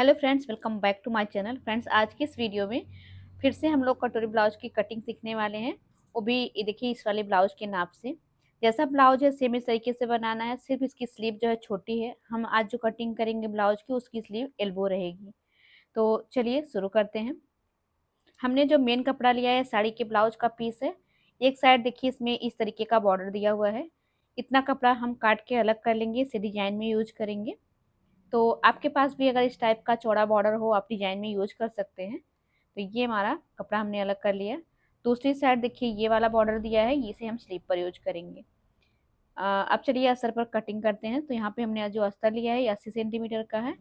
Hello friends, welcome back to my channel. Friends, आज की इस वीडियो में फिर से हम लोग कटोरी ब्लाउज की कटिंग सीखने वाले हैं। वो भी ये देखिए इस वाले ब्लाउज के नाप से। जैसा ब्लाउज है सेम इस तरीके से बनाना है, सिर्फ इसकी स्लीव जो है छोटी है। हम आज जो कटिंग करेंगे ब्लाउज की उसकी स्लीव एल्बो रहेगी। तो चलिए शुरू करते हैं। हमने जो मेन कपड़ा लिया है साड़ी के ब्लाउज का पीस है। एक साइड देखिए इसमें इस तरीके का बॉर्डर दिया हुआ है। इतना कपड़ा हम काट के अलग कर लेंगे, इसे डिजाइन में यूज करेंगे। तो आपके पास भी अगर इस टाइप का चौड़ा बॉर्डर हो आप डिजाइन में यूज कर सकते हैं। तो ये हमारा कपड़ा हमने अलग कर लिया। दूसरी साइड देखिए ये वाला बॉर्डर दिया है, इसे हम स्लीव पर यूज करेंगे। अब चलिए अस्तर पर कटिंग करते हैं। तो यहाँ पे हमने जो अस्तर लिया है ये 80 सेंटीमीटर का है।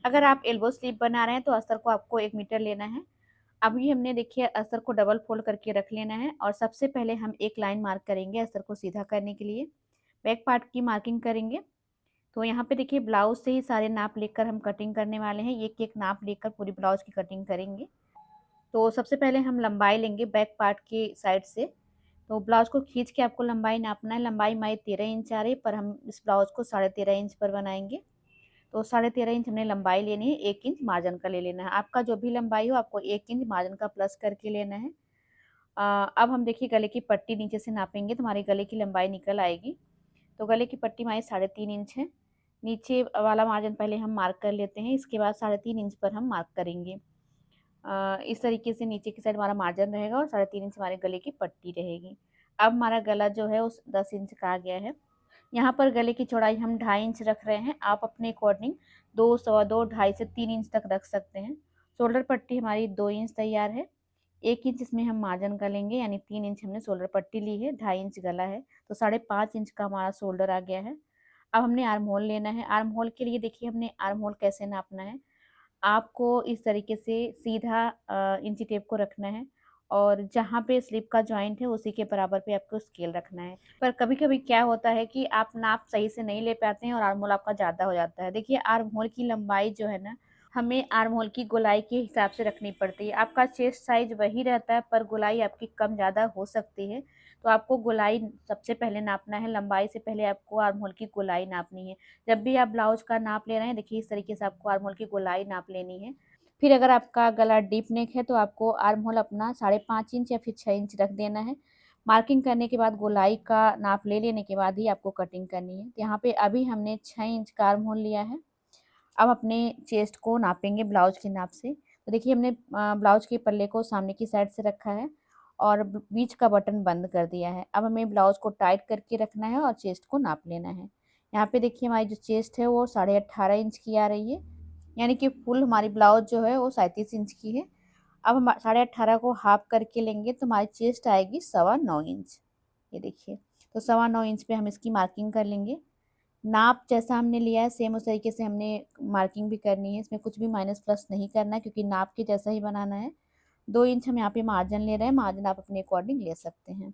अगर आप एल्बो स्लीव बना रहे हैं तो अस्तर को आपको 1 मीटर लेना है। अभी हमने देखिए अस्तर को डबल फोल्ड करके रख लेना है और सबसे पहले हम एक लाइन मार्क करेंगे अस्तर को सीधा करने के लिए। बैक पार्ट की मार्किंग करेंगे। तो यहाँ पे देखिए ब्लाउज से ही सारे नाप लेकर हम कटिंग करने वाले हैं, एक एक नाप लेकर पूरी ब्लाउज की कटिंग करेंगे। तो सबसे पहले हम लंबाई लेंगे बैक पार्ट की साइड से। तो ब्लाउज को खींच के आपको लंबाई नापना है। लंबाई हमारी 13 इंच आ रही है, पर हम इस ब्लाउज को 13.5 इंच पर बनाएंगे। तो 13.5 इंच हमने लंबाई लेनी है, 1 इंच मार्जिन का ले लेना है। आपका जो भी लंबाई हो आपको 1 इंच मार्जिन का प्लस करके लेना है। अब हम देखिए गले की पट्टी नीचे से नापेंगे तो हमारे गले की लंबाई निकल आएगी। तो गले की पट्टी हमारी 3.5 इंच है। नीचे वाला मार्जिन पहले हम मार्क कर लेते हैं, इसके बाद 3.5 इंच पर हम मार्क करेंगे। इस तरीके से नीचे की साइड हमारा मार्जिन रहेगा और 3.5 इंच हमारे गले की पट्टी रहेगी। अब हमारा गला जो है उस 10 इंच का आ गया है। यहाँ पर गले की चौड़ाई हम 2.5 इंच रख रहे हैं। आप अपने अकॉर्डिंग 2, 2.25, 2.5 से 3 इंच तक रख सकते हैं। शोल्डर पट्टी हमारी 2 इंच तैयार है। 1 इंच इसमें हम मार्जिन का लेंगे, यानी 3 इंच हमने शोल्डर पट्टी ली है, 2.5 इंच गला है। तो 5.5 इंच का हमारा शोल्डर आ गया है। अब हमने आर्म होल लेना है। आर्म होल के लिए देखिए हमने आर्म होल कैसे नापना है। आपको इस तरीके से सीधा इंची टेप को रखना है और जहाँ पे स्लिप का जॉइंट है उसी के बराबर पे आपको स्केल रखना है। पर कभी कभी क्या होता है कि आप नाप सही से नहीं ले पाते हैं और आर्म होल आपका ज़्यादा हो जाता है। देखिए आर्म होल की लंबाई जो है ना, हमें आर्म होल की गोलाई के हिसाब से रखनी पड़ती है। आपका चेस्ट साइज वही रहता है पर गोलाई आपकी कम ज़्यादा हो सकती है। तो आपको गोलाई सबसे पहले नापना है, लंबाई से पहले आपको आर्म होल की गोलाई नापनी है। जब भी आप ब्लाउज का नाप ले रहे हैं देखिए इस तरीके से आपको आर्म होल की गोलाई नाप लेनी है। फिर अगर आपका गला डीप नेक है तो आपको आर्म होल अपना 5.5 इंच या फिर 6 इंच रख देना है। मार्किंग करने के बाद गोलाई का नाप ले लेने के बाद ही आपको कटिंग करनी है। यहाँ पे अभी हमने 6 इंच का आर्म होल लिया है। अब अपने चेस्ट को नापेंगे ब्लाउज के नाप से। तो देखिए हमने ब्लाउज के पल्ले को सामने की साइड से रखा है और बीच का बटन बंद कर दिया है। अब हमें ब्लाउज को टाइट करके रखना है और चेस्ट को नाप लेना है। यहाँ पे देखिए हमारी जो चेस्ट है वो 18.5 इंच की आ रही है, यानी कि फुल हमारी ब्लाउज जो है वो 37 इंच की है। अब हम 18.5 को हाफ करके लेंगे तो हमारी चेस्ट आएगी 9.25 इंच। ये देखिए, तो 9.25 इंच पे हम इसकी मार्किंग कर लेंगे। नाप जैसा हमने लिया है सेम उस तरीके से हमने मार्किंग भी करनी है। इसमें कुछ भी माइनस प्लस नहीं करना है क्योंकि नाप के जैसा ही बनाना है। 2 इंच हम यहाँ पे मार्जिन ले रहे हैं, मार्जिन आप अपने अकॉर्डिंग ले सकते हैं।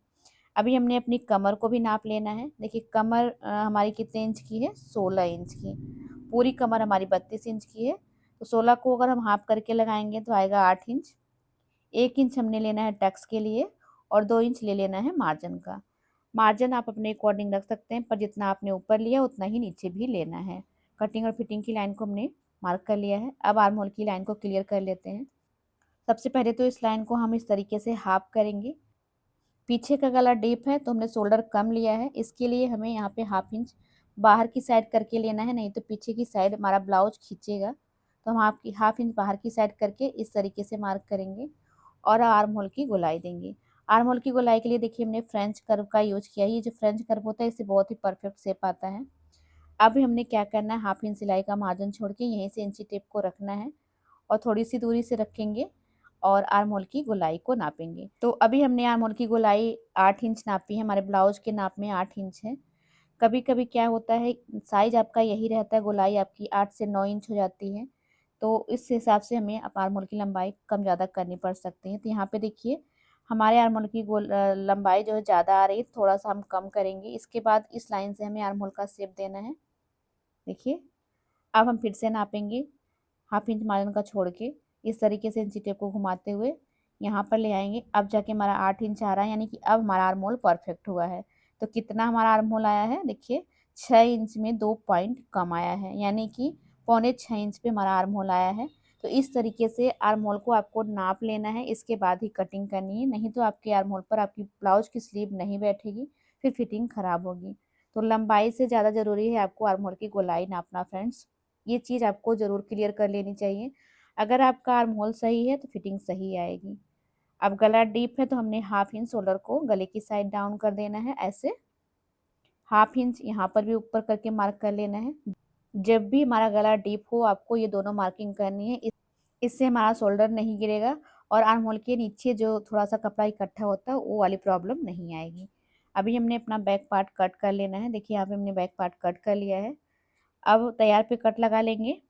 अभी हमने अपनी कमर को भी नाप लेना है। देखिए कमर हमारी कितने इंच की है, 16 इंच की। पूरी कमर हमारी 32 इंच की है। तो 16 को अगर हम हाफ करके लगाएंगे तो आएगा 8 इंच। 1 इंच हमने लेना है टक्स के लिए और 2 इंच ले लेना है मार्जिन का। मार्जिन आप अपने अकॉर्डिंग रख सकते हैं, पर जितना आपने ऊपर लिया उतना ही नीचे भी लेना है। कटिंग और फिटिंग की लाइन को हमने मार्क कर लिया है। अब आर्म होल की लाइन को क्लियर कर लेते हैं। सबसे पहले तो इस लाइन को हम इस तरीके से हाफ करेंगे। पीछे का गला डीप है तो हमने शोल्डर कम लिया है, इसके लिए हमें यहाँ पे 1/2 इंच बाहर की साइड करके लेना है, नहीं तो पीछे की साइड हमारा ब्लाउज खींचेगा। तो हम आपकी 1/2 इंच बाहर की साइड करके इस तरीके से मार्क करेंगे और आर्म होल की गोलाई देंगे। आर्म होल की गोलाई के लिए देखिए हमने फ्रेंच कर्व का यूज किया है। ये जो फ्रेंच कर्व होता है इससे बहुत ही परफेक्ट शेप आता है। अब हमने क्या करना है, 1/2 इंच सिलाई का मार्जिन छोड़ के यहीं से इंची टेप को रखना है और थोड़ी सी दूरी से रखेंगे और आर्म होल की गोलाई को नापेंगे। तो अभी हमने आर्म होल की गोलाई 8 इंच नापी है। हमारे ब्लाउज के नाप में 8 इंच है। कभी कभी क्या होता है साइज आपका यही रहता है, गोलाई आपकी 8 से 9 इंच हो जाती है। तो इस हिसाब से हमें आर्म होल की लंबाई कम ज़्यादा करनी पड़ सकती है। तो यहाँ पे देखिए हमारे आर्म होल की लंबाई जो है ज़्यादा आ रही है, थोड़ा सा हम कम करेंगे। इसके बाद इस लाइन से हमें आर्म होल का शेप देना है। देखिए अब हम फिर से नापेंगे 1/2 इंच मार्जिन का छोड़ के इस तरीके से इंची टेप को घुमाते हुए यहाँ पर ले आएंगे। अब जाके हमारा 8 इंच आ रहा है, यानी कि अब हमारा आर्म होल परफेक्ट हुआ है। तो कितना हमारा आर्म होल आया है, देखिए 6 इंच में 2 पॉइंट कम आया है, यानी कि 6.25 इंच पे हमारा आर्म होल आया है। तो इस तरीके से आर्म होल को आपको नाप लेना है, इसके बाद ही कटिंग करनी है, नहीं तो आपके आर्म होल पर आपकी ब्लाउज की स्लीव नहीं बैठेगी, फिर फिटिंग खराब होगी। तो लंबाई से ज़्यादा ज़रूरी है आपको आर्म होल की गोलाई नापना फ्रेंड्स, ये चीज़ आपको ज़रूर क्लियर कर लेनी चाहिए। अगर आपका आर्म होल सही है तो फिटिंग सही आएगी। अब गला डीप है तो हमने 1/2 इंच शोल्डर को गले की साइड डाउन कर देना है, ऐसे 1/2 इंच यहाँ पर भी ऊपर करके मार्क कर लेना है। जब भी हमारा गला डीप हो आपको ये दोनों मार्किंग करनी है, इससे हमारा शोल्डर नहीं गिरेगा और आर्म होल के नीचे जो थोड़ा सा कपड़ा इकट्ठा होता है वो वाली प्रॉब्लम नहीं आएगी। अभी हमने अपना बैक पार्ट कट कर लेना है, देखिए यहाँ पे हमने बैक पार्ट कट कर लिया है। अब तैयार पे कट लगा लेंगे।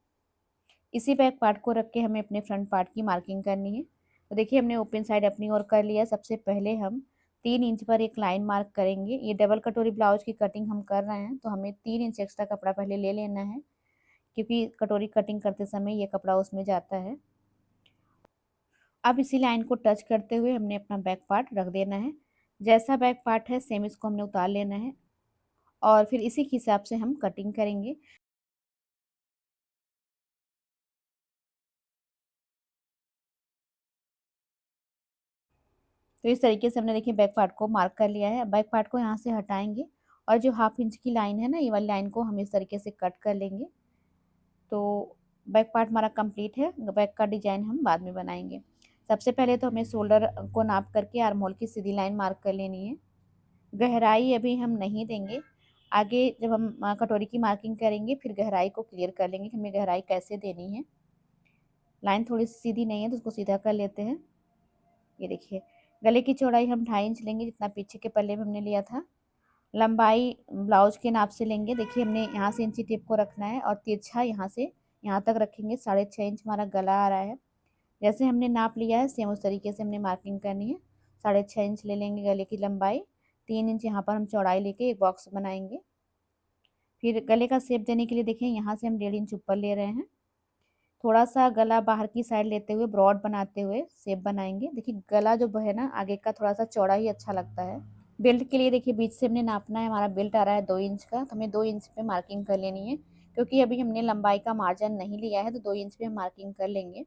इसी बैक पार्ट को रख के हमें अपने फ्रंट पार्ट की मार्किंग करनी है। तो देखिए हमने ओपन साइड अपनी ओर कर लिया। सबसे पहले हम 3 इंच पर एक लाइन मार्क करेंगे। ये डबल कटोरी ब्लाउज की कटिंग हम कर रहे हैं तो हमें 3 इंच एक्स्ट्रा कपड़ा पहले ले लेना है, क्योंकि कटोरी कटिंग करते समय ये कपड़ा उसमें जाता है। अब इसी लाइन को टच करते हुए हमने अपना बैक पार्ट रख देना है। जैसा बैक पार्ट है सेम इसको हमने उतार लेना है और फिर इसी के हिसाब से हम कटिंग करेंगे। तो इस तरीके से हमने देखिए बैक पार्ट को मार्क कर लिया है। बैक पार्ट को यहाँ से हटाएंगे और जो 1/2 इंच की लाइन है ना, ये वाली लाइन को हम इस तरीके से कट कर लेंगे। तो बैक पार्ट हमारा कंप्लीट है। बैक का डिजाइन हम बाद में बनाएंगे। सबसे पहले तो हमें शोल्डर को नाप करके आर्म होल की सीधी लाइन मार्क कर लेनी है। गहराई अभी हम नहीं देंगे, आगे जब हम कटोरी की मार्किंग करेंगे फिर गहराई को क्लियर कर लेंगे कि हमें गहराई कैसे देनी है। लाइन थोड़ी सी सीधी नहीं है तो उसको सीधा कर लेते हैं। ये देखिए गले की चौड़ाई हम 2.5 इंच लेंगे, जितना पीछे के पल्ले में हमने लिया था। लंबाई ब्लाउज के नाप से लेंगे। देखिए हमने यहाँ से इंची टेप को रखना है और तिरछा यहाँ से यहाँ तक रखेंगे। 6.5 इंच हमारा गला आ रहा है। जैसे हमने नाप लिया है सेम उस तरीके से हमने मार्किंग करनी है। 6.5 इंच ले लेंगे गले की लंबाई। 3 इंच यहाँ पर हम चौड़ाई लेके एक बॉक्स बनाएंगे। फिर गले का शेप देने के लिए देखिए यहाँ से हम 1.5 इंच ऊपर ले रहे हैं। थोड़ा सा गला बाहर की साइड लेते हुए ब्रॉड बनाते हुए शेप बनाएंगे। देखिए गला जो है ना आगे का थोड़ा सा चौड़ा ही अच्छा लगता है। बेल्ट के लिए देखिए बीच से हमने नापना है। हमारा बेल्ट आ रहा है 2 इंच का, तो हमें 2 इंच पे मार्किंग कर लेनी है। क्योंकि अभी हमने लंबाई का मार्जिन नहीं लिया है तो 2 इंच पे हम मार्किंग कर लेंगे।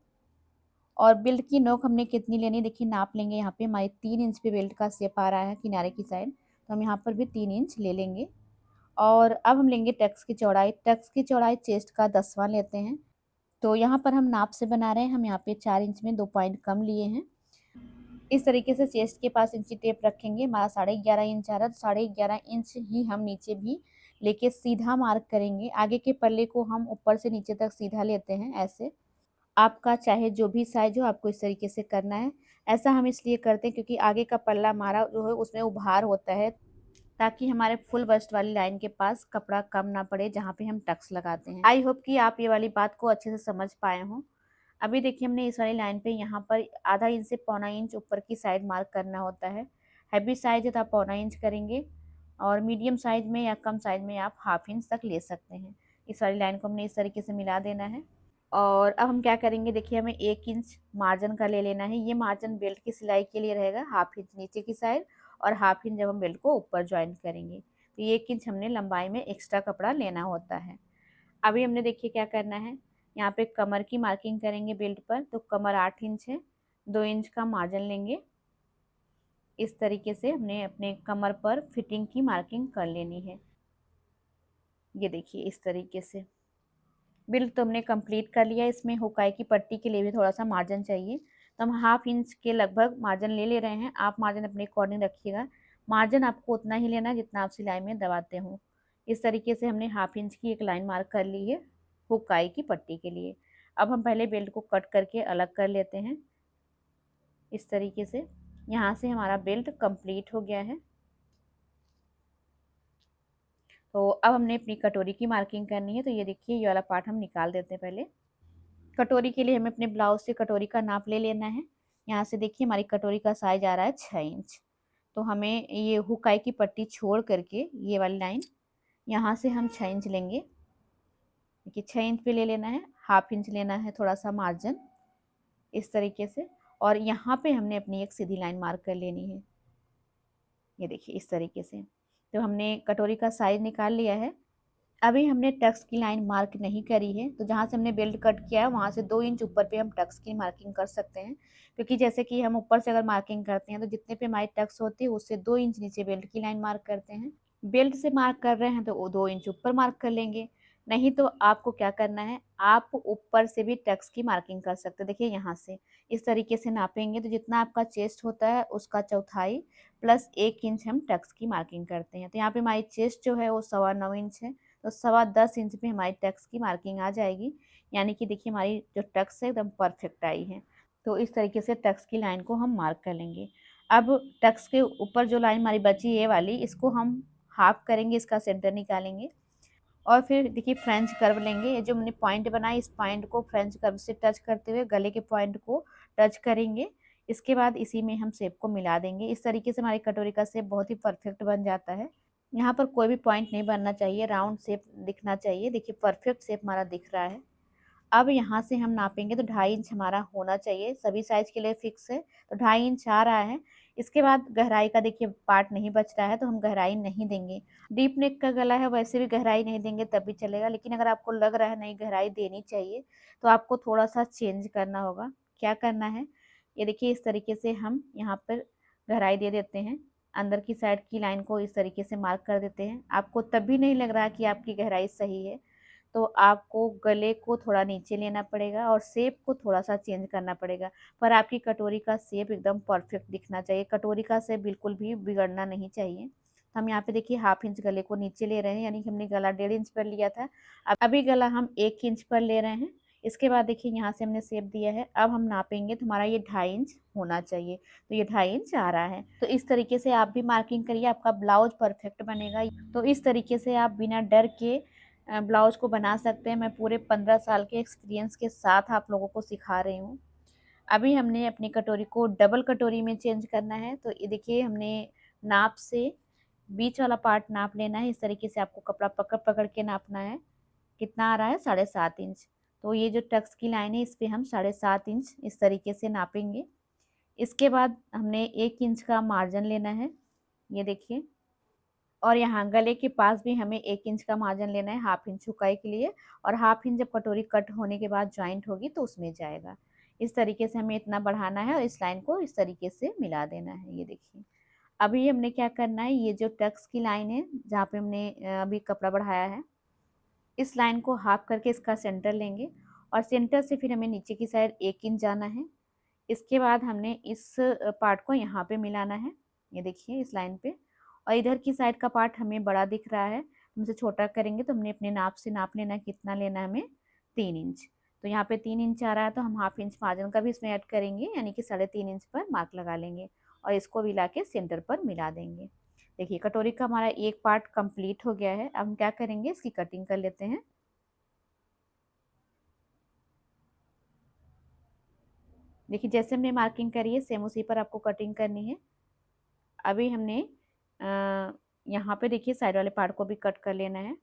और बेल्ट की नोक हमने कितनी लेनी है देखिए नाप लेंगे। यहाँ पे हमारे 3 इंच पे बेल्ट का शेप आ रहा है किनारे की साइड, तो हम यहाँ पर भी 3 इंच ले लेंगे। और अब हम लेंगे टक्स की चौड़ाई। टक्स की चौड़ाई चेस्ट का 10वां लेते हैं। तो यहाँ पर हम नाप से बना रहे हैं, हम यहाँ पे 4 इंच में 2 पॉइंट कम लिए हैं। इस तरीके से चेस्ट के पास इंची टेप रखेंगे। हमारा 11.5 इंच आ रहा है तो 11.5 इंच ही हम नीचे भी लेके सीधा मार्क करेंगे। आगे के पल्ले को हम ऊपर से नीचे तक सीधा लेते हैं ऐसे। आपका चाहे जो भी साइज हो आपको इस तरीके से करना है। ऐसा हम इसलिए करते हैं क्योंकि आगे का पल्ला हमारा जो है उसमें उभार होता है, ताकि हमारे फुल बस्ट वाली लाइन के पास कपड़ा कम ना पड़े जहाँ पे हम टक्स लगाते हैं। आई होप कि आप ये वाली बात को अच्छे से समझ पाए हों। अभी देखिए हमने इस वाली लाइन पे यहाँ पर आधा इंच से 1.25 इंच ऊपर की साइड मार्क करना होता है। हैवी साइज है तो आप 1.25 इंच करेंगे और मीडियम साइज में या कम साइज में आप 1/2 इंच तक ले सकते हैं। इस वाली लाइन को हमने इस तरीके से मिला देना है। और अब हम क्या करेंगे देखिए हमें 1 इंच मार्जिन का ले लेना है। ये मार्जिन बेल्ट की सिलाई के लिए रहेगा, 1/2 इंच नीचे की साइड और 1/2 इंच जब हम बेल्ट को ऊपर ज्वाइन करेंगे। तो 1 इंच हमने लंबाई में एक्स्ट्रा कपड़ा लेना होता है। अभी हमने देखिए क्या करना है, यहाँ पे कमर की मार्किंग करेंगे बेल्ट पर। तो कमर 8 इंच है, 2 इंच का मार्जिन लेंगे। इस तरीके से हमने अपने कमर पर फिटिंग की मार्किंग कर लेनी है। ये देखिए इस तरीके से बेल्ट तो हमने कंप्लीट कर लिया। इसमें हुकाई की पट्टी के लिए भी थोड़ा सा मार्जिन चाहिए, तो हम 1/2 इंच के लगभग मार्जिन ले रहे हैं। आप मार्जिन अपने अकॉर्डिंग रखिएगा। मार्जिन आपको उतना ही लेना है जितना आप सिलाई में दबाते हो। इस तरीके से हमने 1/2 इंच की एक लाइन मार्क कर ली है हुकाई की पट्टी के लिए। अब हम पहले बेल्ट को कट करके अलग कर लेते हैं। इस तरीके से यहाँ से हमारा बेल्ट कंप्लीट हो गया है। तो अब हमने अपनी कटोरी की मार्किंग करनी है। तो ये देखिए ये वाला पार्ट हम निकाल देते हैं। पहले कटोरी के लिए हमें अपने ब्लाउज से कटोरी का नाप ले लेना है। यहाँ से देखिए हमारी कटोरी का साइज आ रहा है 6 इंच। तो हमें ये हुकाई की पट्टी छोड़ करके ये वाली लाइन यहाँ से हम 6 इंच लेंगे। देखिए 6 इंच पे ले लेना है, 1/2 इंच लेना है थोड़ा सा मार्जिन इस तरीके से। और यहाँ पे हमने अपनी एक सीधी लाइन मार्क कर लेनी है। ये देखिए इस तरीके से। तो हमने कटोरी का साइज निकाल लिया है। अभी हमने टक्स की लाइन मार्क नहीं करी है, तो जहाँ से हमने बेल्ट कट किया है वहाँ से 2 इंच ऊपर पे हम टक्स की मार्किंग कर सकते हैं, क्योंकि जैसे कि हम ऊपर से अगर मार्किंग करते हैं तो जितने पे हमारी टक्स होती है उससे 2 इंच नीचे बेल्ट की लाइन मार्क करते हैं। बेल्ट से मार्क कर रहे हैं तो वो 2 इंच ऊपर मार्क कर लेंगे। नहीं तो आपको क्या करना है, आप ऊपर से भी टक्स की मार्किंग कर सकते हैं। देखिए यहाँ से इस तरीके से नापेंगे तो जितना आपका चेस्ट होता है उसका चौथाई प्लस 1 इंच हम टक्स की मार्किंग करते हैं। तो यहाँ पे हमारी चेस्ट जो है वो 9.25 इंच है, तो 10.25 इंच पे हमारी टक्स की मार्किंग आ जाएगी। यानी कि देखिए हमारी जो टक्स है एकदम परफेक्ट आई है। तो इस तरीके से टक्स की लाइन को हम मार्क कर लेंगे। अब टक्स के ऊपर जो लाइन हमारी बची है वाली, इसको हम हाफ करेंगे, इसका सेंटर निकालेंगे और फिर देखिए फ्रेंच कर्व लेंगे। ये जो हमने पॉइंट बनाई, इस पॉइंट को फ्रेंच कर्व से टच करते हुए गले के पॉइंट को टच करेंगे। इसके बाद इसी में हम शेप को मिला देंगे। इस तरीके से हमारी कटोरी का शेप बहुत ही परफेक्ट बन जाता है। यहाँ पर कोई भी पॉइंट नहीं बनना चाहिए, राउंड शेप दिखना चाहिए। देखिए परफेक्ट शेप हमारा दिख रहा है। अब यहाँ से हम नापेंगे तो 2.5 इंच हमारा होना चाहिए, सभी साइज के लिए फिक्स है, तो 2.5 इंच आ रहा है। इसके बाद गहराई का देखिए पार्ट नहीं बच रहा है तो हम गहराई नहीं देंगे। डीप नेक का गला है, वैसे भी गहराई नहीं देंगे तब भी चलेगा, लेकिन अगर आपको लग रहा है नहीं गहराई देनी चाहिए तो आपको थोड़ा सा चेंज करना होगा। क्या करना है, ये देखिए इस तरीके से हम यहाँ पर गहराई दे देते हैं। अंदर की साइड की लाइन को इस तरीके से मार्क कर देते हैं। आपको तब भी नहीं लग रहा कि आपकी गहराई सही है तो आपको गले को थोड़ा नीचे लेना पड़ेगा और शेप को थोड़ा सा चेंज करना पड़ेगा। पर आपकी कटोरी का शेप एकदम परफेक्ट दिखना चाहिए, कटोरी का शेप बिल्कुल भी बिगड़ना नहीं चाहिए। तो हम यहाँ पे देखिए 1/2 इंच गले को नीचे ले रहे हैं, यानी कि हमने गला 1.5 इंच पर लिया था, अब अभी गला हम 1 इंच पर ले रहे हैं। इसके बाद देखिए यहाँ से हमने शेप दिया है, अब हम नापेंगे तो हमारा ये 2.5 इंच होना चाहिए, तो ये 2.5 इंच आ रहा है। तो इस तरीके से आप भी मार्किंग करिए, आपका ब्लाउज परफेक्ट बनेगा। तो इस तरीके से आप बिना डर के ब्लाउज को बना सकते हैं। मैं पूरे 15 साल के एक्सपीरियंस के साथ आप लोगों को सिखा रही हूँ। अभी हमने अपनी कटोरी को डबल कटोरी में चेंज करना है, तो ये देखिए हमने नाप से बीच वाला पार्ट नाप लेना है। इस तरीके से आपको कपड़ा पकड़ पकड़ के नापना है। कितना आ रहा है, 7.5 इंच। तो ये जो टक्स की लाइन है इस पे हम 7.5 इंच इस तरीके से नापेंगे। इसके बाद हमने 1 इंच का मार्जिन लेना है, ये देखिए। और यहाँ गले के पास भी हमें 1 इंच का मार्जिन लेना है 1/2 इंच चौड़ाई के लिए, और 1/2 इंच जब कटोरी कट होने के बाद जॉइंट होगी तो उसमें जाएगा। इस तरीके से हमें इतना बढ़ाना है और इस लाइन को इस तरीके से मिला देना है। ये देखिए अभी हमने क्या करना है, ये जो टक्स की लाइन है जहाँ पे हमने अभी कपड़ा बढ़ाया है, इस लाइन को हाफ करके इसका सेंटर लेंगे और सेंटर से फिर हमें नीचे की साइड 1 इंच जाना है। इसके बाद हमने इस पार्ट को यहाँ पे मिलाना है, ये देखिए इस लाइन पे। और इधर की साइड का पार्ट हमें बड़ा दिख रहा है, हमसे छोटा करेंगे तो हमने अपने नाप से नाप लेना है, कितना लेना है हमें, 3 इंच। तो यहाँ पे 3 इंच आ रहा है तो हम 1/2 इंच मार्जिन का भी इसमें ऐड करेंगे, यानी कि 3.5 इंच पर मार्क लगा लेंगे और इसको भी ला के सेंटर पर मिला देंगे। देखिए कटोरी का हमारा एक पार्ट कंप्लीट हो गया है। अब हम क्या करेंगे, इसकी कटिंग कर लेते हैं। देखिए जैसे हमने मार्किंग करी है सेम उसी पर आपको कटिंग करनी है। अभी हमने यहाँ पे देखिए साइड वाले पार्ट को भी कट कर लेना है,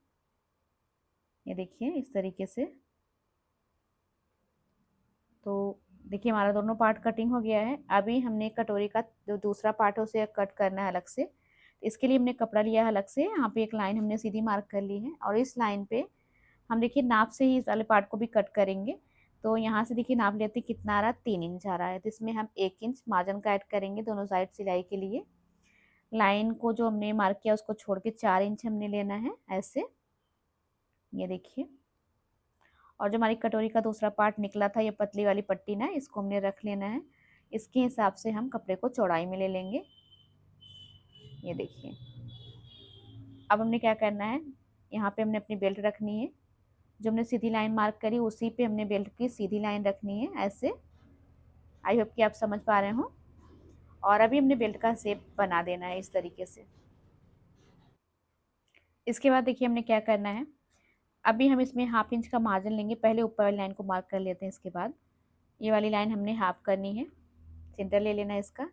ये देखिए इस तरीके से। तो देखिए हमारा दोनों पार्ट कटिंग हो गया है। अभी हमने कटोरी का जो दूसरा पार्ट है उसे कट करना है अलग से। इसके लिए हमने कपड़ा लिया है अलग से, यहाँ पे एक लाइन हमने सीधी मार्क कर ली है और इस लाइन पे हम देखिए नाप से ही इस वाले पार्ट को भी कट करेंगे। तो यहाँ से देखिए नाप लेते हैं कितना आ रहा है, 3 इंच आ रहा है, तो इसमें हम 1 इंच मार्जिन का ऐड करेंगे दोनों साइड सिलाई के लिए। लाइन को जो हमने मार्क किया उसको छोड़ के 4 इंच हमने लेना है ऐसे, ये देखिए। और जो हमारी कटोरी का दूसरा पार्ट निकला था, ये पतली वाली पट्टी ना, इसको हमने रख लेना है। इसके हिसाब से हम कपड़े को चौड़ाई में ले लेंगे, ये देखिए। अब हमने क्या करना है, यहाँ पे हमने अपनी बेल्ट रखनी है। जो हमने सीधी लाइन मार्क करी उसी पे हमने बेल्ट की सीधी लाइन रखनी है ऐसे। आई होप कि आप समझ पा रहे हो। और अभी हमने बेल्ट का शेप बना देना है इस तरीके से। इसके बाद देखिए हमने क्या करना है, अभी हम इसमें 1/2 इंच का मार्जिन लेंगे। पहले ऊपर वाली लाइन को मार्क कर लेते हैं, इसके बाद ये वाली लाइन हमने हाफ करनी है, सेंटर ले लेना है इसका।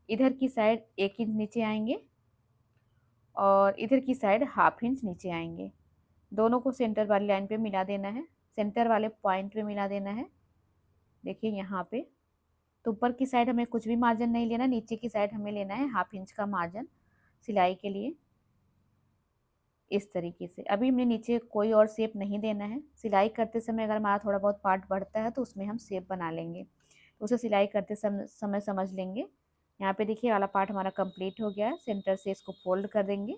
इधर की साइड 1 इंच नीचे आएंगे और इधर की साइड 1/2 इंच नीचे आएंगे। दोनों को सेंटर वाली लाइन पे मिला देना है, सेंटर वाले पॉइंट पे मिला देना है। देखिए यहाँ पे तो ऊपर की साइड हमें कुछ भी मार्जिन नहीं लेना, नीचे की साइड हमें लेना है 1/2 इंच का मार्जिन सिलाई के लिए। इस तरीके से। अभी हमने नीचे कोई और शेप नहीं देना है। सिलाई करते समय अगर हमारा थोड़ा बहुत पार्ट बढ़ता है तो उसमें हम शेप बना लेंगे, तो उसे सिलाई करते समय समझ लेंगे। यहाँ पे देखिए वाला पार्ट हमारा कंप्लीट हो गया है। सेंटर से इसको फोल्ड कर देंगे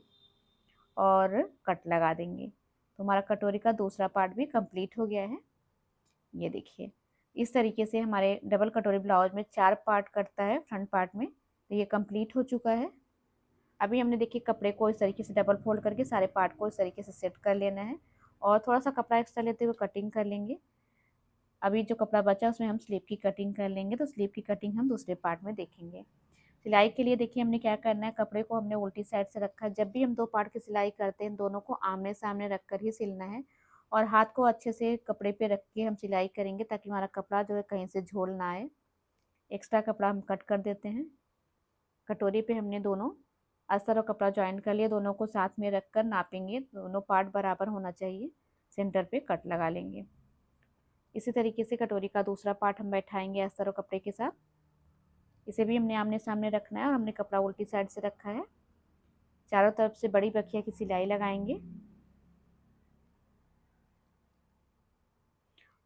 और कट लगा देंगे, तो हमारा कटोरी का दूसरा पार्ट भी कंप्लीट हो गया है। ये देखिए इस तरीके से हमारे डबल कटोरी ब्लाउज में 4 पार्ट कटता है फ्रंट पार्ट में, तो ये कंप्लीट हो चुका है। अभी हमने देखिए कपड़े को इस तरीके से डबल फोल्ड करके सारे पार्ट को इस तरीके से सेट कर लेना है और थोड़ा सा कपड़ा एक्स्ट्रा लेते हुए कटिंग कर लेंगे। अभी जो कपड़ा बचा उसमें हम स्लीव की कटिंग कर लेंगे, तो स्लीव की कटिंग हम दूसरे पार्ट में देखेंगे। सिलाई के लिए देखिए हमने क्या करना है, कपड़े को हमने उल्टी साइड से रखा है। जब भी हम 2 पार्ट की सिलाई करते हैं दोनों को आमने सामने रख कर ही सिलना है और हाथ को अच्छे से कपड़े पे रख के हम सिलाई करेंगे ताकि हमारा कपड़ा जो है कहीं से झोल ना आए। एक्स्ट्रा कपड़ा हम कट कर देते हैं। कटोरी पे हमने दोनों अस्तर और कपड़ा ज्वाइन कर लिया, दोनों को साथ में रख कर नापेंगे, दोनों पार्ट बराबर होना चाहिए। सेंटर पे कट लगा लेंगे। इसी तरीके से कटोरी का दूसरा पार्ट हम बैठाएंगे अस्तर और कपड़े के साथ। इसे भी हमने आमने सामने रखना है और हमने कपड़ा उल्टी साइड से रखा है। चारों तरफ से बड़ी बखिया की सिलाई लगाएंगे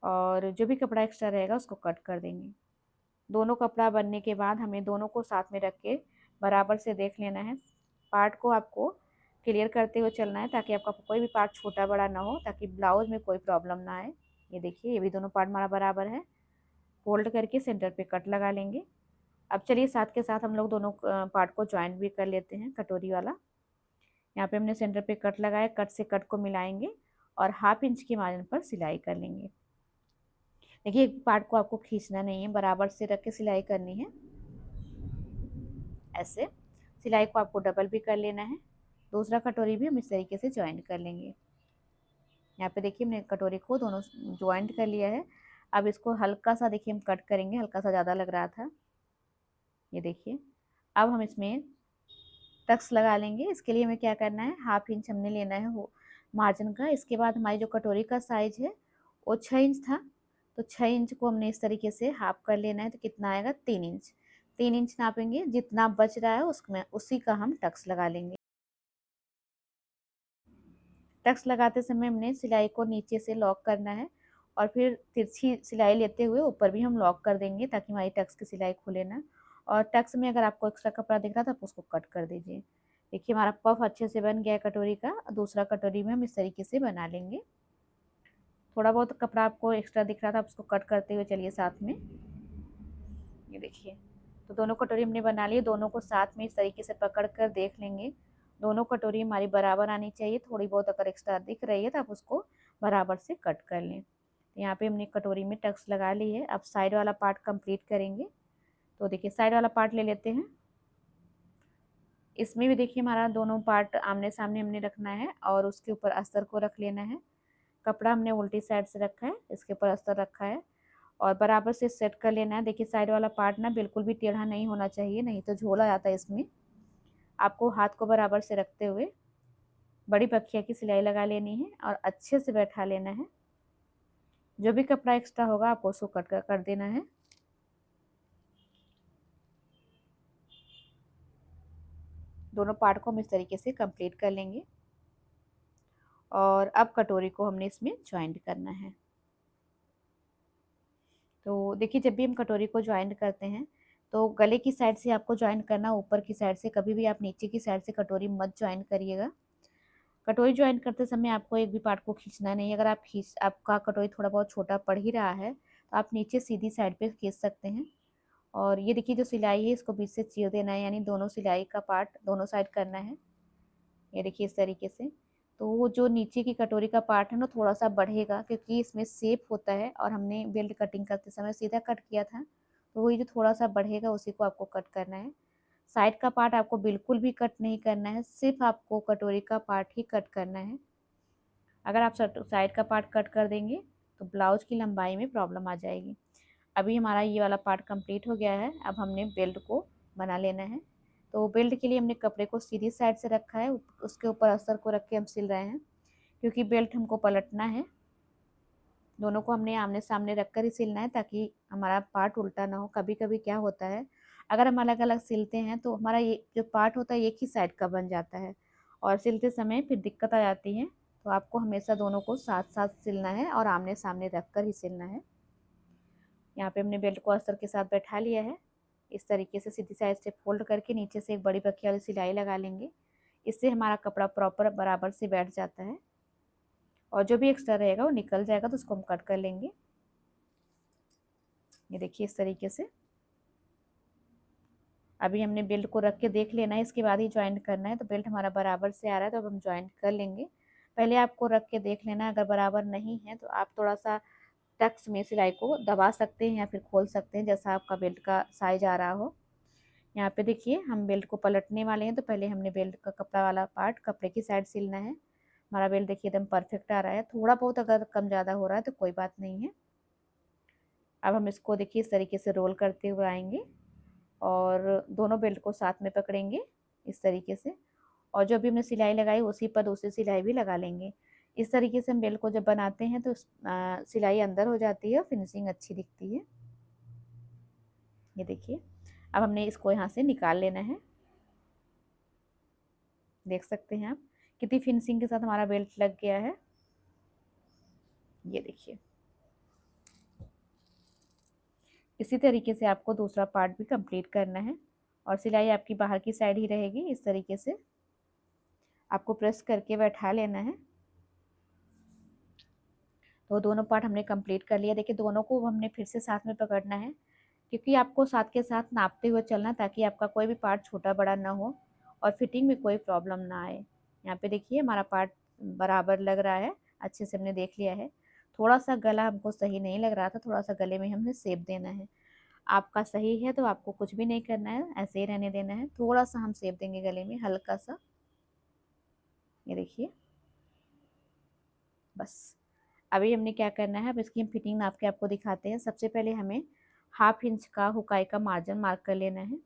और जो भी कपड़ा एक्स्ट्रा रहेगा उसको कट कर देंगे। दोनों कपड़ा बनने के बाद हमें दोनों को साथ में रख के बराबर से देख लेना है। पार्ट को आपको क्लियर करते हुए चलना है ताकि आपका कोई भी पार्ट छोटा बड़ा ना हो, ताकि ब्लाउज में कोई प्रॉब्लम ना आए। ये देखिए ये भी दोनों पार्ट हमारा बराबर है। फोल्ड करके सेंटर पे कट लगा लेंगे। अब चलिए साथ के साथ हम लोग दोनों पार्ट को ज्वाइंट भी कर लेते हैं। कटोरी वाला यहाँ पे हमने सेंटर पे कट लगाया, कट से कट को मिलाएंगे और 1/2 इंच के मार्जिन पर सिलाई कर लेंगे। देखिए एक पार्ट को आपको खींचना नहीं है, बराबर से रख के सिलाई करनी है। ऐसे सिलाई को आपको डबल भी कर लेना है। दूसरा कटोरी भी हम इस तरीके से ज्वाइंट कर लेंगे। यहाँ पे देखिए हमने कटोरी को दोनों ज्वाइंट कर लिया है। अब इसको हल्का सा देखिए हम कट करेंगे, हल्का सा ज़्यादा लग रहा था। ये देखिए अब हम इसमें टक्स लगा लेंगे। इसके लिए हमें क्या करना है, 1/2 इंच हमने लेना है वो मार्जिन का। इसके बाद हमारी जो कटोरी का साइज है वो 6 इंच था, तो 6 इंच को हमने इस तरीके से हाफ कर लेना है। तो कितना आएगा, 3 इंच। 3 इंच नापेंगे, जितना बच रहा है उसमें उसी का हम टक्स लगा लेंगे। टक्स लगाते समय हमने सिलाई को नीचे से लॉक करना है और फिर तिरछी सिलाई लेते हुए ऊपर भी हम लॉक कर देंगे ताकि हमारी टक्स की सिलाई खुले ना। और टक्स में अगर आपको एक्स्ट्रा कपड़ा दिख रहा था आप उसको कट कर दीजिए। देखिए हमारा पफ अच्छे से बन गया है कटोरी का। दूसरा कटोरी में हम इस तरीके से बना लेंगे। थोड़ा बहुत कपड़ा आपको एक्स्ट्रा दिख रहा था, आप उसको कट करते हुए चलिए साथ में। ये देखिए तो दोनों कटोरी हमने बना लिए। दोनों को साथ में इस तरीके से पकड़ कर देख लेंगे। दोनों कटोरी हमारी बराबर आनी चाहिए। थोड़ी बहुत अगर एक्स्ट्रा दिख रही है तो आप उसको बराबर से कट कर लें। तो यहाँ पे हमने कटोरी में टक्स लगा ली है। अब साइड वाला पार्ट कंप्लीट करेंगे। तो देखिए साइड वाला पार्ट ले लेते हैं। इसमें भी देखिए हमारा दोनों पार्ट आमने सामने हमने रखना है और उसके ऊपर अस्तर को रख लेना है। कपड़ा हमने उल्टी साइड से रखा है, इसके ऊपर अस्तर रखा है और बराबर से सेट कर लेना है। देखिए साइड वाला पार्ट ना बिल्कुल भी टेढ़ा नहीं होना चाहिए, नहीं तो झोला जाता है इसमें। आपको हाथ को बराबर से रखते हुए बड़ी बखिया की सिलाई लगा लेनी है और अच्छे से बैठा लेना है। जो भी कपड़ा एक्स्ट्रा होगा आपको उसको कट कर देना है। दोनों पार्ट को हम इस तरीके से कंप्लीट कर लेंगे और अब कटोरी को हमने इसमें ज्वाइंट करना है। तो देखिए जब भी हम कटोरी को ज्वाइंट करते हैं तो गले की साइड से आपको ज्वाइंट करना, ऊपर की साइड से। कभी भी आप नीचे की साइड से कटोरी मत ज्वाइंट करिएगा। कटोरी ज्वाइंट करते समय आपको एक भी पार्ट को खींचना नहीं है। अगर आपका कटोरी थोड़ा बहुत छोटा पड़ ही रहा है तो आप नीचे सीधी साइड पे खींच सकते हैं। और ये देखिए जो सिलाई है इसको बीच से चीर देना है, यानी दोनों सिलाई का पार्ट दोनों साइड करना है। ये देखिए इस तरीके से। तो वो जो नीचे की कटोरी का पार्ट है ना थोड़ा सा बढ़ेगा क्योंकि इसमें शेप होता है और हमने बेल्ट कटिंग करते समय सीधा कट किया था, तो वही जो थोड़ा सा बढ़ेगा उसी को आपको कट करना है। साइड का पार्ट आपको बिल्कुल भी कट नहीं करना है, सिर्फ आपको कटोरी का पार्ट ही कट करना है। अगर आप साइड का पार्ट कट कर देंगे तो ब्लाउज की लंबाई में प्रॉब्लम आ जाएगी। अभी हमारा ये वाला पार्ट कंप्लीट हो गया है। अब हमने बेल्ट को बना लेना है। तो बेल्ट के लिए हमने कपड़े को सीधी साइड से रखा है, उसके ऊपर अस्तर को रख के हम सिल रहे हैं क्योंकि बेल्ट हमको पलटना है। दोनों को हमने आमने सामने रख कर ही सिलना है ताकि हमारा पार्ट उल्टा ना हो। कभी कभी क्या होता है, अगर हम अलग अलग सिलते हैं तो हमारा ये जो पार्ट होता है एक ही साइड का बन जाता है और सिलते समय फिर दिक्कत आ जाती है। तो आपको हमेशा दोनों को साथ साथ सिलना है और आमने सामने रख कर ही सिलना है। यहाँ पे हमने बेल्ट को अस्तर के साथ बैठा लिया है। इस तरीके से सीधी साइड से फोल्ड करके नीचे से एक बड़ी बखिया वाली सिलाई लगा लेंगे। इससे हमारा कपड़ा प्रॉपर बराबर से बैठ जाता है और जो भी एक्स्ट्रा रहेगा वो निकल जाएगा, तो उसको हम कट कर लेंगे। ये देखिए इस तरीके से। अभी हमने बेल्ट को रख के देख लेना है, इसके बाद ही ज्वाइंट करना है। तो बेल्ट हमारा बराबर से आ रहा है तो अब हम ज्वाइंट कर लेंगे। पहले आपको रख के देख लेना है, अगर बराबर नहीं है तो आप थोड़ा सा टक्स में सिलाई को दबा सकते हैं या फिर खोल सकते हैं, जैसा आपका बेल्ट का साइज आ रहा हो। यहाँ पे देखिए हम बेल्ट को पलटने वाले हैं, तो पहले हमने बेल्ट का कपड़ा वाला पार्ट कपड़े की साइड सिलना है। हमारा बेल्ट देखिए एकदम परफेक्ट आ रहा है। थोड़ा बहुत अगर कम ज़्यादा हो रहा है तो कोई बात नहीं है। अब हम इसको देखिए इस तरीके से रोल करते हुए आएंगे और दोनों बेल्ट को साथ में पकड़ेंगे इस तरीके से, और जो भी हमने सिलाई लगाई उसी पर दूसरी सिलाई भी लगा लेंगे। इस तरीके से हम बेल्ट को जब बनाते हैं तो सिलाई अंदर हो जाती है और फिनिशिंग अच्छी दिखती है। ये देखिए अब हमने इसको यहाँ से निकाल लेना है। देख सकते हैं आप कितनी फिनिशिंग के साथ हमारा बेल्ट लग गया है। ये देखिए इसी तरीके से आपको दूसरा पार्ट भी कंप्लीट करना है और सिलाई आपकी बाहर की साइड ही रहेगी। इस तरीके से आपको प्रेस करके बैठा लेना है। तो दोनों पार्ट हमने कंप्लीट कर लिया। देखिए दोनों को हमने फिर से साथ में पकड़ना है, क्योंकि आपको साथ के साथ नापते हुए चलना, ताकि आपका कोई भी पार्ट छोटा बड़ा ना हो और फिटिंग में कोई प्रॉब्लम ना आए। यहाँ पे देखिए हमारा पार्ट बराबर लग रहा है, अच्छे से हमने देख लिया है। थोड़ा सा गला हमको सही नहीं लग रहा था, थोड़ा सा गले में हमने शेप देना है। आपका सही है तो आपको कुछ भी नहीं करना है, ऐसे ही रहने देना है। थोड़ा सा हम शेप देंगे गले में, हल्का सा। ये देखिए बस। अभी हमने क्या करना है, अब इसकी हम फिटिंग नाप के आपको दिखाते हैं। सबसे पहले हमें 1/2 इंच का हुकाई का मार्जिन मार्क कर लेना है,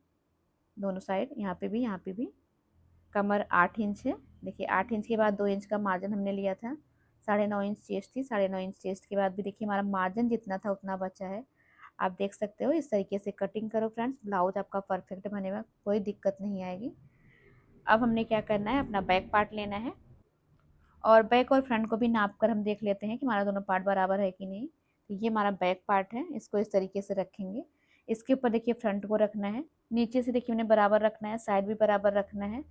दोनों साइड, यहाँ पे भी यहाँ पे भी। कमर 8 इंच है। देखिए 8 इंच के बाद 2 इंच का मार्जिन हमने लिया था। 9.5 इंच चेस्ट थी, 9.5 इंच चेस्ट के बाद भी देखिए हमारा मार्जिन जितना था उतना बचा है। आप देख सकते हो। इस तरीके से कटिंग करो फ्रेंड्स, ब्लाउज आपका परफेक्ट बनेगा, कोई दिक्कत नहीं आएगी। अब हमने क्या करना है, अपना बैक पार्ट लेना है और बैक और फ्रंट को भी नाप कर हम देख लेते हैं कि हमारा दोनों पार्ट बराबर है कि नहीं। तो ये हमारा बैक पार्ट है, इसको इस तरीके से रखेंगे। इसके ऊपर देखिए फ्रंट को रखना है, नीचे से देखिए हमने बराबर रखना है, साइड भी बराबर रखना है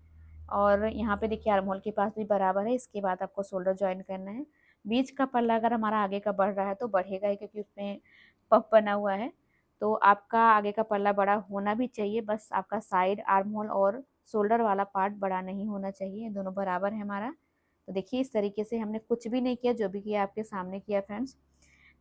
और यहाँ पे देखिए आर्म होल के पास भी बराबर है। इसके बाद आपको शोल्डर ज्वाइन करना है। बीच का पल्ला अगर हमारा आगे का बढ़ रहा है तो बढ़ेगा ही, क्योंकि उसमें पफ बना हुआ है। तो आपका आगे का पल्ला बड़ा होना भी चाहिए, बस आपका साइड आर्म होल और शोल्डर वाला पार्ट बड़ा नहीं होना चाहिए। दोनों बराबर है हमारा। तो देखिए इस तरीके से हमने कुछ भी नहीं किया, जो भी किया आपके सामने किया फ्रेंड्स।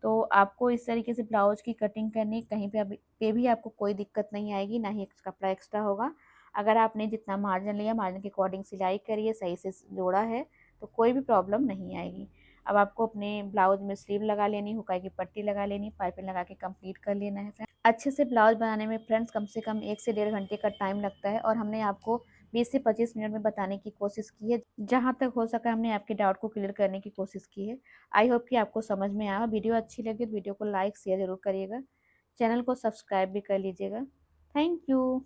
तो आपको इस तरीके से ब्लाउज की कटिंग करनी, कहीं पे भी आपको कोई दिक्कत नहीं आएगी, ना ही कपड़ा एक्स्ट्रा होगा। अगर आपने जितना मार्जिन लिया, मार्जिन के अकॉर्डिंग सिलाई करिए, सही से जोड़ा है तो कोई भी प्रॉब्लम नहीं आएगी। अब आपको अपने ब्लाउज में स्लीव लगा लेनी, हुकाई की पट्टी लगा लेनी, पाइपिंग लगा के कंप्लीट कर लेना है फ्रेंड्स। अच्छे से ब्लाउज बनाने में फ्रेंड्स कम से कम 1 से 1.5 घंटे का टाइम लगता है और हमने आपको 20 से 25 मिनट में बताने की कोशिश की है। जहाँ तक हो सका हमने आपके डाउट को क्लियर करने की कोशिश की है। आई होप कि आपको समझ में आया। वीडियो अच्छी लगी तो वीडियो को लाइक शेयर जरूर करिएगा, चैनल को सब्सक्राइब भी कर लीजिएगा। Thank you.